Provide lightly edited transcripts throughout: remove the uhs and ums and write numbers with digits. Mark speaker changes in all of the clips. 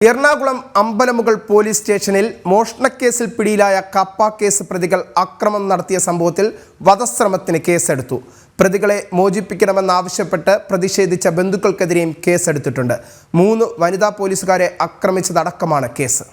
Speaker 1: Ernakulam Ambalamugal police സ്റ്റേഷനിൽ മോഷണക്കേസിൽ പിടിയിലായ കപ്പ കേസ് പ്രതികൾ അക്രമം നടത്തിയ സംഭവത്തിൽ വധശ്രമത്തിന് കേസെടുത്തു. പ്രതികളെ മോചിപ്പിക്കണമെന്നാവശ്യപ്പെട്ട് പ്രതിഷേധിച്ച ബന്ധുക്കൾക്കെതിരെയും കേസെടുത്തിട്ടുണ്ട്. 3 വനിതാ പോലീസുകാരെ ആക്രമിച്ചതടക്കമാണ് കേസ്.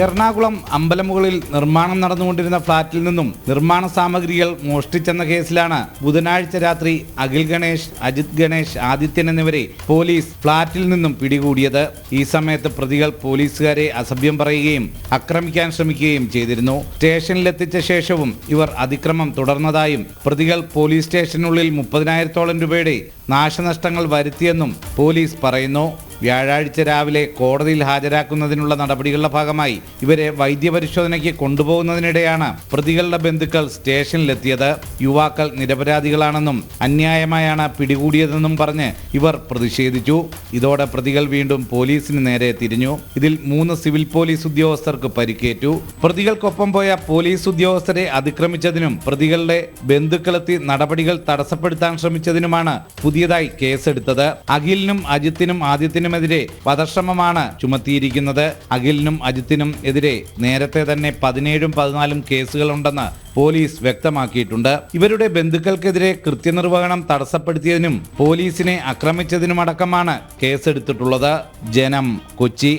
Speaker 2: എറണാകുളം അമ്പലമുകളിൽ നിർമ്മാണം നടന്നുകൊണ്ടിരുന്ന ഫ്ളാറ്റിൽ നിന്നും നിർമ്മാണ സാമഗ്രികൾ മോഷ്ടിച്ചെന്ന കേസിലാണ് ബുധനാഴ്ച രാത്രി അഖിൽ ഗണേഷ്, അജിത് ഗണേഷ്, ആദിത്യൻ എന്നിവരെ പോലീസ് ഫ്ളാറ്റിൽ നിന്നും പിടികൂടിയത്. ഈ സമയത്ത് പ്രതികൾ പോലീസുകാരെ അസഭ്യം പറയുകയും ആക്രമിക്കാൻ ശ്രമിക്കുകയും ചെയ്തിരുന്നു. സ്റ്റേഷനിലെത്തിച്ച ശേഷവും ഇവർ അതിക്രമം തുടർന്നതായും പ്രതികൾ പോലീസ് സ്റ്റേഷനുള്ളിൽ 30,000-ഓളം രൂപയുടെ നാശനഷ്ടങ്ങൾ വരുത്തിയെന്നും പോലീസ് പറയുന്നു. വ്യാഴാഴ്ച രാവിലെ കോടതിയിൽ ഹാജരാക്കുന്നതിനുള്ള നടപടികളുടെ ഭാഗമായി ഇവരെ വൈദ്യപരിശോധനയ്ക്ക് കൊണ്ടുപോകുന്നതിനിടെയാണ് പ്രതികളുടെ ബന്ധുക്കൾ സ്റ്റേഷനിലെത്തിയത്. യുവാക്കൾ നിരപരാധികളാണെന്നും അന്യായമായാണ് പിടികൂടിയതെന്നും പറഞ്ഞ് ഇവർ പ്രതിഷേധിച്ചു. ഇതോടെ പ്രതികൾ വീണ്ടും പോലീസിന് നേരെ തിരിഞ്ഞു. ഇതിൽ 3 സിവിൽ പോലീസ് ഉദ്യോഗസ്ഥർക്ക് പരിക്കേറ്റു. പ്രതികൾക്കൊപ്പം പോയ പോലീസ് ഉദ്യോഗസ്ഥരെ അതിക്രമിച്ചതിനും പ്രതികളുടെ ബന്ധുക്കളെത്തി നടപടികൾ തടസ്സപ്പെടുത്താൻ ശ്രമിച്ചതിനുമാണ് പുതിയതായി കേസെടുത്തത്. അഖിലിനും അജിത്തിനും ആദിത്യനും എതിരെ വധശ്രമമാണ് ചുമത്തിയിരിക്കുന്നത്. അഖിലിനും അജിത്തിനും എതിരെ നേരത്തെ തന്നെ 17ഉം 14ഉം കേസുകളുണ്ടെന്ന് പോലീസ് വ്യക്തമാക്കിയിട്ടുണ്ട്. ഇവരുടെ ബന്ധുക്കൾക്കെതിരെ കൃത്യനിർവഹണം തടസ്സപ്പെടുത്തിയതിനും പോലീസിനെ ആക്രമിച്ചതിനുമടക്കമാണ് കേസെടുത്തിട്ടുള്ളത്. ജനം, കൊച്ചി.